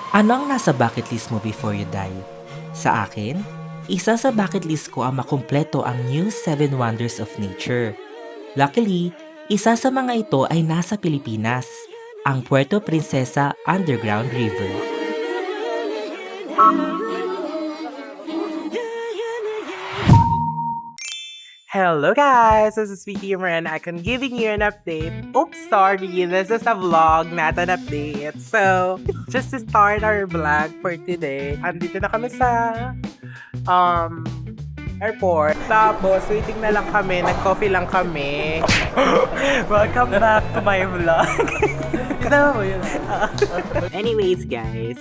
Ano ang nasa bucket list mo before you die? Sa akin, isa sa bucket list ko ang makumpleto ang new 7 Wonders of Nature. Luckily, isa sa mga ito ay nasa Pilipinas, ang Puerto Princesa Underground River. Hello guys! This is Vicky and I'm giving you an update. Oops, sorry, this is a vlog, not an update. So, just to start our vlog for today, andito na kami sa um airport. Tapos, waiting na lang kami, nag-coffee lang kami. Welcome back to my vlog. Kasama mo yun. Anyways guys,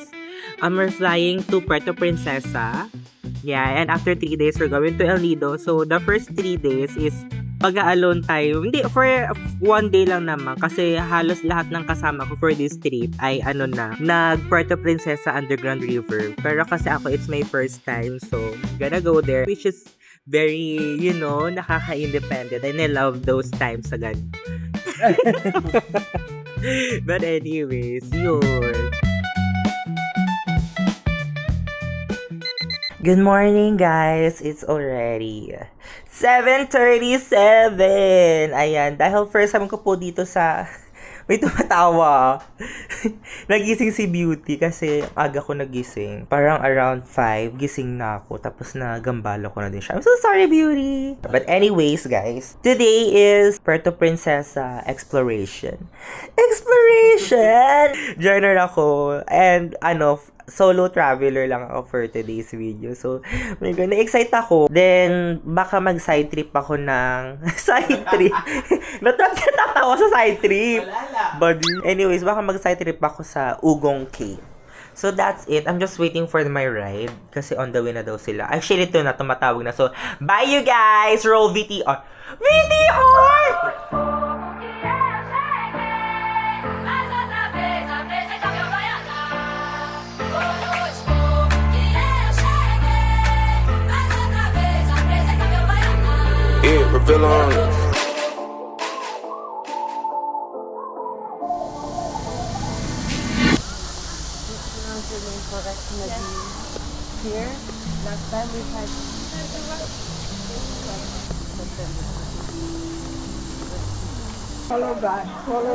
we're flying to Puerto Princesa. Yeah, and after 3 days, we're going to El Nido. So, the first 3 days is pag-alone tayo. Hindi, for 1 day lang naman. Kasi halos lahat ng kasama ko for this trip ay nag Puerto Princesa Underground River. Pero kasi ako, it's my first time. So, gonna go there. Which is very, nakaka-independent. And I love those times agad. But anyways, yun. Good morning, guys. It's already 7:37. Ayan, dahil first time ko po dito sa may tumatawa. Nagising si Beauty kasi aga ko nagising. Parang around 5, gising na ako. Tapos nagambala ko na din siya. I'm so sorry, Beauty. But anyways, guys. Today is Puerto Princesa Exploration. Joiner ako. And solo traveler lang ako for today's video. So, my God, na-excite ako. Then, baka mag-side trip ako ng side trip. Natatawa sa side trip. Buddy. Anyways, baka mag-side trip ako sa Ugong Cave. So, that's it. I'm just waiting for my ride. Kasi on the way na daw sila. Actually, ito na, tumatawag na. So, bye you guys! Roll VTR! VTR! Yeah, reveal on. Here, last time we had follow back, follow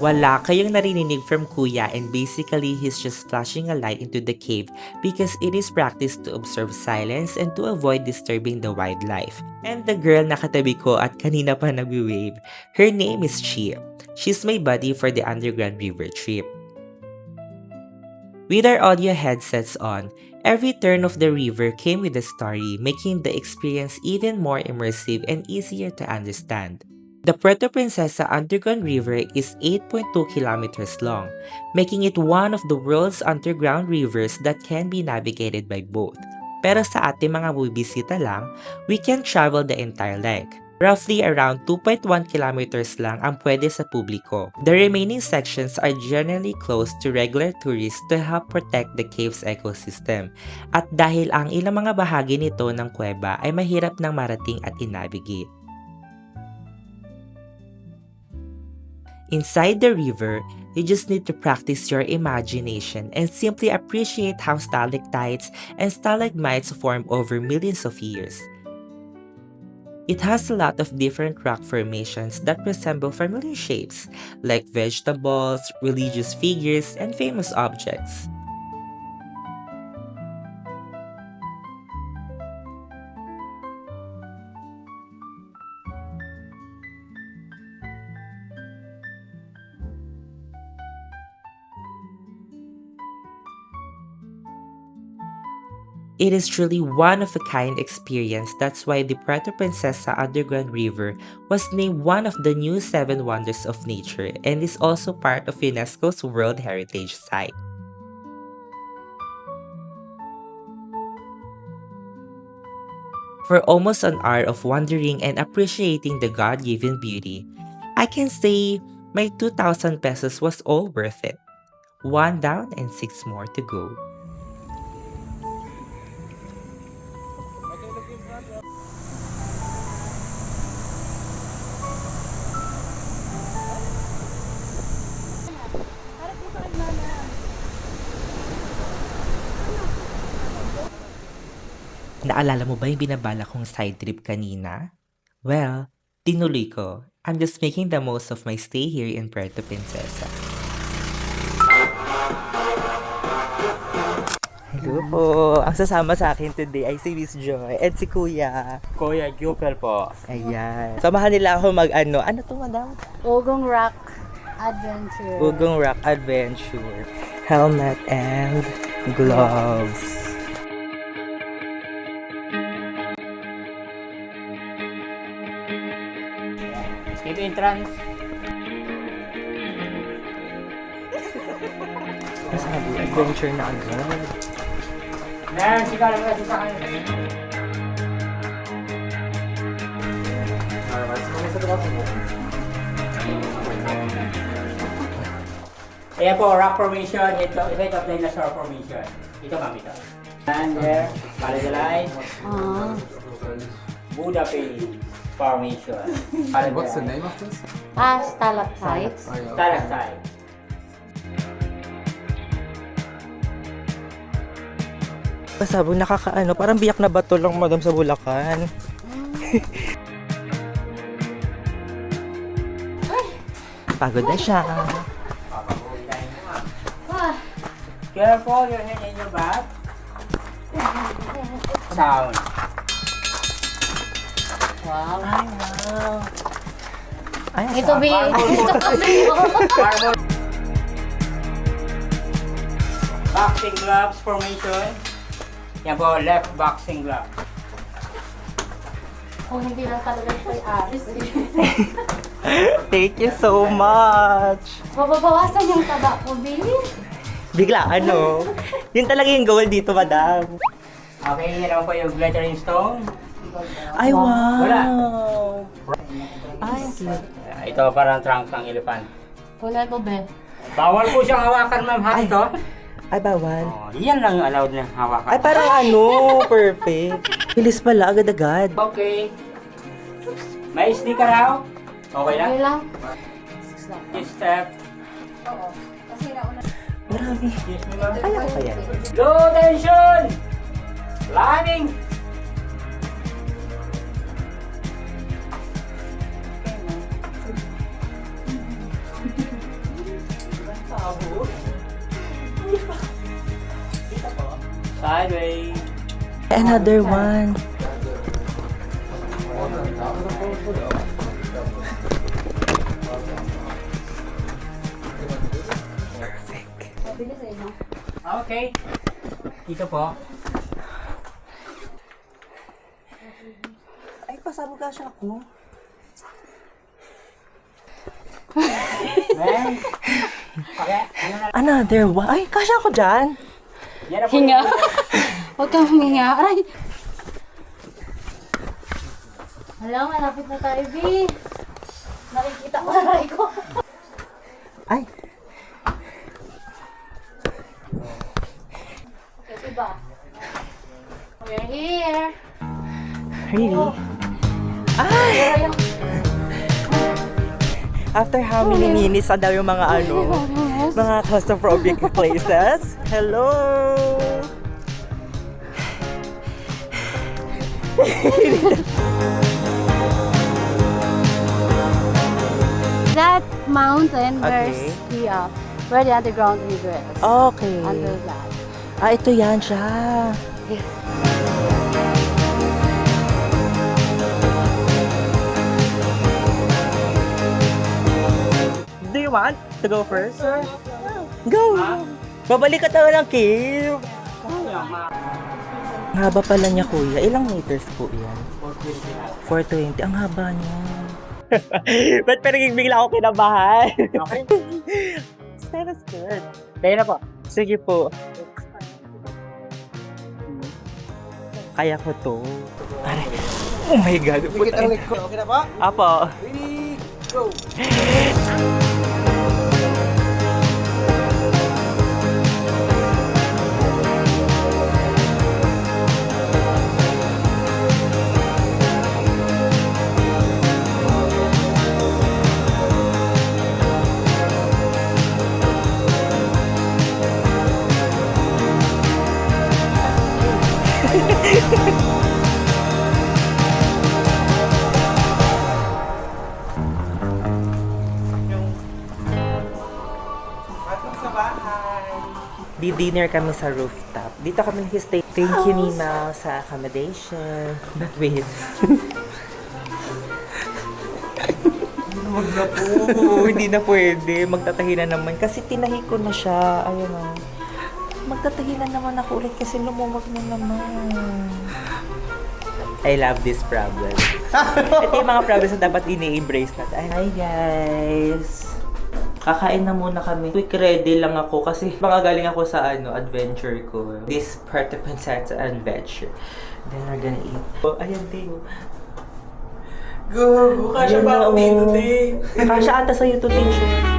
Wala kayong narinig from Kuya and basically he's just flashing a light into the cave because it is practice to observe silence and to avoid disturbing the wildlife. And the girl na katabi ko at kanina pa nagwi-wave, her name is Chi. She's my buddy for the Underground River trip. With our audio headsets on, every turn of the river came with a story, making the experience even more immersive and easier to understand. The Puerto Princesa Underground River is 8.2 kilometers long, making it one of the world's underground rivers that can be navigated by boat. Pero sa ating mga bubisita lang, we can travel the entire length. Roughly around 2.1 kilometers lang ang pwede sa publiko. The remaining sections are generally closed to regular tourists to help protect the cave's ecosystem. At dahil ang ilang mga bahagi nito ng kuweba ay mahirap nang marating at inavigate. Inside the river, you just need to practice your imagination and simply appreciate how stalactites and stalagmites form over millions of years. It has a lot of different rock formations that resemble familiar shapes, like vegetables, religious figures, and famous objects. It is truly one of a kind experience. That's why the Puerto Princesa Underground River was named one of the new 7 wonders of nature and is also part of UNESCO's World Heritage Site. For almost an hour of wandering and appreciating the God-given beauty, I can say my 2,000 pesos was all worth it. 1 down and 6 more to go. Naalala mo ba yung binabala kong side trip kanina? Well, tinuloy ko. I'm just making the most of my stay here in Puerto Princesa. Hello po. Ang sasama sa akin today ay si Miss Joy at si Kuya. Kuya Jupel po. Ayan. Samahan nila ako ano to madam? Ugong Rock Adventure. Ugong Rock Adventure. Helmet and gloves. Ito entrance. Masabi, adventure na agad. Meron si Carlos kasi sa akin. Ayan po, rock formation. Ito of dinosaur formation. Ito ma'am ito. And there, Malagalay, Buddha Pay formation. What's the name of this? Stalactites. Stalactite. Pasabog nakakaano, parang biyak na bato lang madam sa Bulacan. Pagod na siya. Careful your head and your back. Sound. Wow. Ay, Ito be. Gusto ko Marble. Boxing gloves formation. Yan po, left boxing glove. Kung hindi lang talaga ito ay aris. Thank you so much. Mababawasan yung taba ko, B. Bigla, ano? Yun talaga yung goal dito, madam. Okay, yan naman po yung glittering stone. Ay, wow! Wala. Ay, Ito parang trunk ng elephant. Kulay mo, be. Bawal po siyang hawakan, ma'am, ha, Ay. ito. ay bawal. Oh, yan lang yung allowed na hawakan. Ay, parang ano, perfect. Bilis pala, agad-agad. Okay. May sticker raw? Okay lang? Okay lang? This step. Marami. Excuse me, ma'am. Kaya ko kaya. Low tension! Landing! Sideways. Another one. Okay. Dito po. Ay, pasabog ka siya ako. Men. Okay. Ano na? Another one. Ay, kasya ako dyan. Yan na po. Hinga. Huwag kang huminga. Ay! Hala, malapit na tayo, B. Nakikita ko na rin ko. Ay, Okay, diba? We're here. really? Ay! After how many minutes, ang dami yung mga mga claustrophobic places. Hello! That mountain, Okay. where the underground river is. Okay. Under that. Ah, ito yan siya. Do you want to go first? Go! Babalik ka tayo ng cave. Ang haba pala niya, kuya. Ilang meters po yan? 420. Ang haba niya. Ba't parang bigla ako kinabahan? Okay. Sana skirt. Kaya na po. Sige po. Kaya ko to. Aray. Oh my God. Okay na ba? Apo. Ready, go! Welcome sa bahay. Di-dinner kami sa rooftop. Dito kami nag-stay. Thank you, Nina, sa accommodation. But wait. Wag na po. Hindi na pwede. Magtatahi na naman. Kasi tinahi ko na siya. Ayun o. Magtatahi na naman ako ulit kasi lumumag na naman. I love this problem. Ito yung mga problems na dapat ini-embrace natin. Hi guys! Kakain na muna kami. Quick ready lang ako kasi baka galing ako sa adventure ko. This part of Princesa adventure. Then we're gonna eat. Oh, ayan, Teo. Go! Kasha ba ako dito, Teo? Kasha ata sa'yo to, Teo.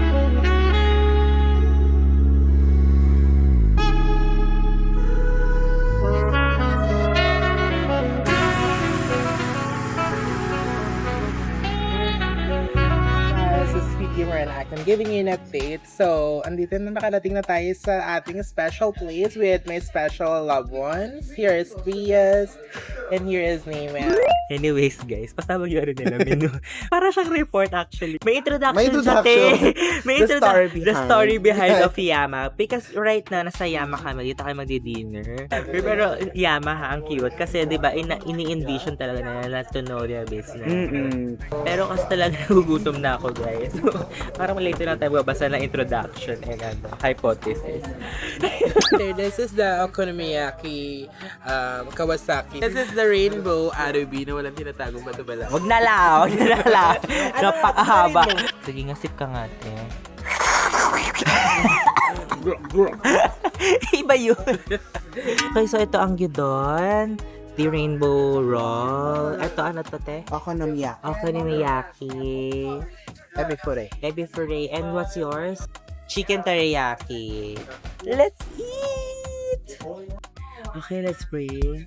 And I'm giving you an update. So, andito na nakarating na tayo sa ating special place with my special loved ones. Here is Prius, and here is Neyman. Anyways, guys, basta magyari nila menu. Para siyang report actually. May introduction. May The story behind. The story behind of Yama. Because right now, nasa Yama kami. Dito kayo magdi-dinner. Pero Yama ha, ang cute. Kasi di ba ini-envision talaga na to know their business. Pero kasi talaga nagugutom na ako, guys. Parang later lang tayo babasa ng introduction and hypothesis. This is the Okonomiyaki Kawasaki. This is the Rainbow Adobe na walang tinatagong batubala. Wag na lang! Napakahaba. Sige nga, sip ka nga, te. Iba yun. Okay, so ito ang gyudon. The rainbow roll. Ito ano to, te? Okonomiyaki. Okonomiyaki. Ebi fure. Ebi fure. And what's yours? Chicken teriyaki. Let's eat! Okay, let's pray.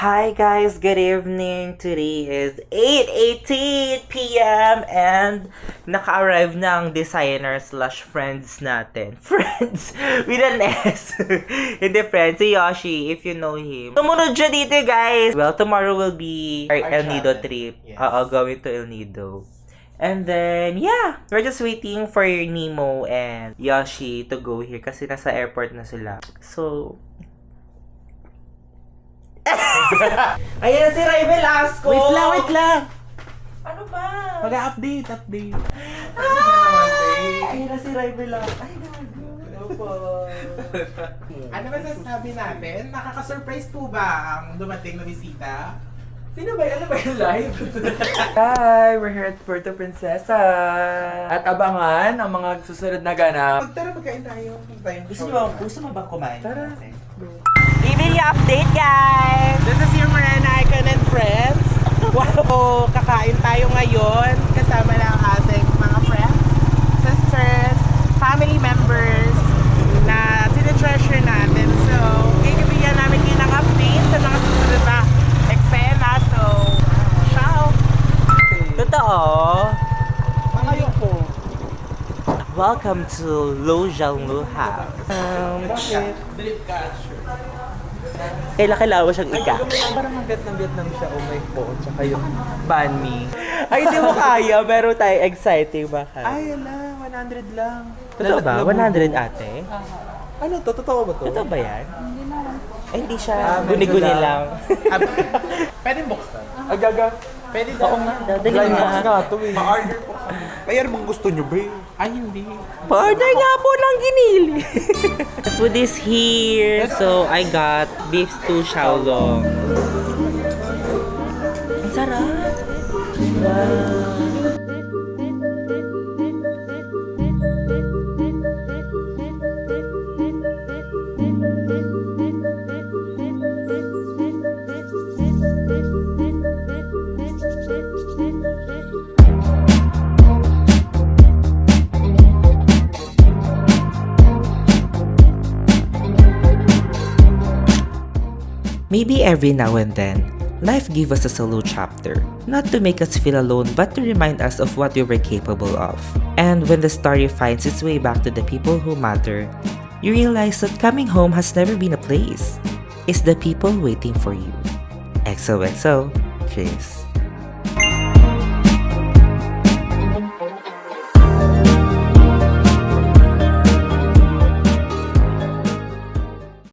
Hi guys, good evening. Today is 8:18 p.m. and naka-arrive na ang designer slash friends natin. Friends with an S. Hindi friends, si Yoshi, if you know him. Tumunod siya dito guys. Well, tomorrow will be our El Nido trip. Yes. Going to El Nido. And then, yeah, we're just waiting for Nemo and Yoshi to go here kasi nasa airport na sila. So, ayan na si Ray Velasco! Wait lang! Ano ba? Update. Ayan na si Ray Velasco. Ay, Ano ba sasabi natin? Nakaka-surprise po ba ang dumating na bisita? Sino ba yan? Ano ba yung live? Hi! We're here at Puerto Princesa! At abangan ang mga susunod na ganap. Tara, magkain tayo. gusto mo bang kumain? Tara. Giving you update, guys! This is your Miranda Icon and Friends. Wow! Kakain tayo ngayon kasama ng ating mga friends, sisters, family members na tinitreasure natin. So, kikibigyan namin kayo ng update sa mga susunod na eksena. So, ciao! Totoo! Makayo po. Welcome to Lo Jianglu House. Drip catcher. Kailangan mo siyang ika. Parang ang Vietnam siya, oh my God. Tsaka yung banh mi. Ay, hindi mo kaya. Pero tayo exciting baka. Ay, ala, 100 lang. Totoo ba? 100 ate? Ano to? Totoo ba to? Totoo ba yan? Hindi naman. Ay, hindi siya. medyo Guni-guni lang. lang. Pwede buksan. Agaga. Pwede Oo nga, dadali Blind box nga. nga to eh. Ma-order po kami. Ay, ano bang gusto nyo, babe? Ay, hindi. Pa-order nga po ng ginili. Food is here. So, I got beef stew xiaolong. Ang sarap. Wow. Maybe every now and then, life gives us a solo chapter, not to make us feel alone but to remind us of what we were capable of. And when the story finds its way back to the people who matter, you realize that coming home has never been a place. It's the people waiting for you. XOXO, Chris.